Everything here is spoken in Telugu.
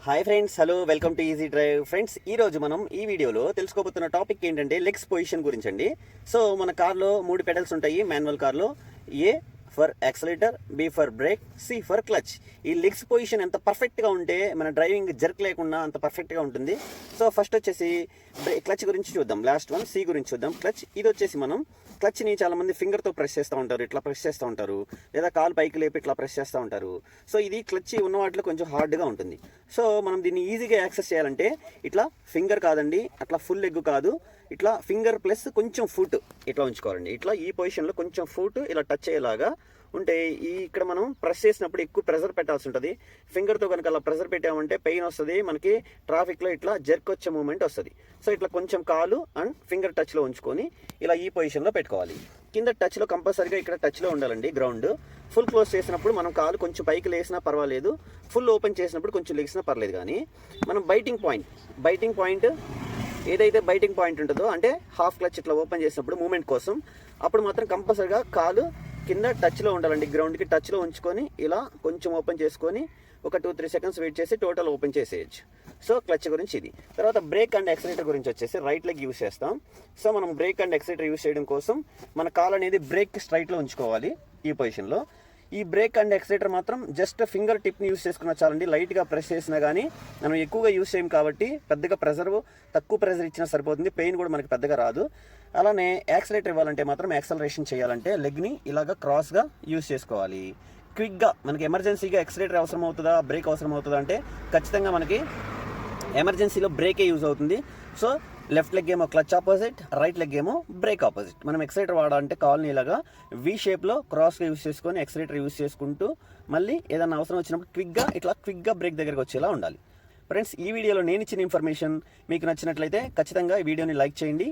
Hi friends, hello, welcome to easy drive. Friends, ఈ రోజు మనం ఈ వీడియోలో తెలుసుకోబోతున్న టాపిక్ ఏంటంటే లెగ్స్ పొజిషన్ గురించి అండి. సో మన కార్లో 3 పెడల్స్ ఉంటాయి మాన్యువల్ కార్లో. A for accelerator, B for brake, C for clutch. ఈ లెగ్స్ పొజిషన్ ఎంత పర్ఫెక్ట్గా ఉంటే మన డ్రైవింగ్ జర్క్ లేకుండా అంత పర్ఫెక్ట్గా ఉంటుంది. సో ఫస్ట్ వచ్చేసి క్లచ్ గురించి చూద్దాం. లాస్ట్ వన్ సి గురించి చూద్దాం. క్లచ్, ఇది వచ్చేసి మనం క్లచ్ని చాలామంది ఫింగర్తో ప్రెస్ చేస్తూ ఉంటారు, ఇట్లా ప్రెస్ చేస్తూ ఉంటారు, లేదా కాలు పైకి లేపి ఇట్లా ప్రెస్ చేస్తూ ఉంటారు. సో ఇది క్లచ్ ఉన్న వాటిలో కొంచెం హార్డ్గా ఉంటుంది. సో మనం దీన్ని ఈజీగా యాక్సెస్ చేయాలంటే ఇట్లా ఫింగర్ కాదండి, అట్లా ఫుల్ లెగ్ కాదు, ఇట్లా ఫింగర్ ప్లస్ కొంచెం ఫుట్ ఇట్లా ఉంచుకోవాలండి. ఇట్లా ఈ పొజిషన్లో కొంచెం ఫుట్ ఇలా టచ్ అయ్యేలాగా ఉంటే ఇక్కడ మనం ప్రెస్ చేసినప్పుడు ఎక్కువ ప్రెషర్ పెట్టాల్సి ఉంటుంది. ఫింగర్తో కనుక అలా ప్రెషర్ పెట్టామంటే పెయిన్ వస్తుంది, మనకి ట్రాఫిక్లో ఇట్లా జర్క్ వచ్చే మూమెంట్ వస్తుంది. సో ఇట్లా కొంచెం కాలు అండ్ ఫింగర్ టచ్లో ఉంచుకొని ఇలా ఈ పొజిషన్లో పెట్టుకోవాలి. కింద టచ్లో కంపల్సరీగా ఇక్కడ టచ్లో ఉండాలండి. గ్రౌండ్ ఫుల్ క్లోజ్ చేసినప్పుడు మనం కాలు కొంచెం పైకి లేసినా పర్వాలేదు, ఫుల్ ఓపెన్ చేసినప్పుడు కొంచెం లేసినా పర్లేదు. కానీ మనం బైటింగ్ పాయింట్ ఏదైతే బైటింగ్ పాయింట్ ఉంటుందో, అంటే హాఫ్ క్లచ్ ఇట్లా ఓపెన్ చేసినప్పుడు మూమెంట్ కోసం, అప్పుడు మాత్రం కంపల్సరీగా కాలు కింద టచ్లో ఉండాలండి. గ్రౌండ్కి టచ్లో ఉంచుకొని ఇలా కొంచెం ఓపెన్ చేసుకొని ఒక 2-3 సెకండ్స్ వెయిట్ చేసి టోటల్ ఓపెన్ చేసేయచ్చు. సో క్లచ్ గురించి ఇది. తర్వాత బ్రేక్ అండ్ యాక్సిలరేటర్ గురించి వచ్చేసి రైట్ లెగ్ యూస్ చేస్తాం. సో మనం బ్రేక్ అండ్ యాక్సిలరేటర్ యూస్ చేయడం కోసం మన కాలు అనేది బ్రేక్ స్ట్రైట్లో ఉంచుకోవాలి ఈ పొజిషన్లో. ఈ బ్రేక్ అండ్ యాక్సిలరేటర్ మాత్రం జస్ట్ ఫింగర్ టిప్ని యూస్ చేసుకున్న చాలండి. లైట్గా ప్రెస్ చేసినా కానీ మనం ఎక్కువగా యూస్ చేయం కాబట్టి పెద్దగా తక్కువ ప్రెజర్ ఇచ్చినా సరిపోతుంది, పెయిన్ కూడా మనకి పెద్దగా రాదు. అలానే యాక్సిలరేటర్ ఇవ్వాలంటే మాత్రం యాక్సలరేషన్ చేయాలంటే లెగ్ని ఇలాగా క్రాస్గా యూస్ చేసుకోవాలి. క్విక్గా మనకి ఎమర్జెన్సీగా యాక్సిలరేటర్ అవసరం అవుతుందా, బ్రేక్ అవసరం అవుతుందా అంటే ఖచ్చితంగా మనకి ఎమర్జెన్సీలో బ్రేకే యూజ్ అవుతుంది. సో లెఫ్ట్ లెగ్ ఏమో క్లచ్ ఆపోజిట్, రైట్ లెగ్ ఏమో బ్రేక్ ఆపోజిట్. మనం యాక్సిలరేటర్ వాడాలంటే కాల్ని ఇలాగా వి షేప్లో క్రాస్గా యూస్ చేసుకొని యాక్సిలరేటర్ యూస్ చేసుకుంటూ మళ్ళీ ఏదైనా అవసరం వచ్చినప్పుడు క్విక్గా బ్రేక్ దగ్గరికి వచ్చేలా ఉండాలి. ఫ్రెండ్స్, ఈ వీడియోలో నేను ఇచ్చిన ఇన్ఫర్మేషన్ మీకు నచ్చినట్లయితే ఖచ్చితంగా ఈ వీడియోని లైక్ చేయండి,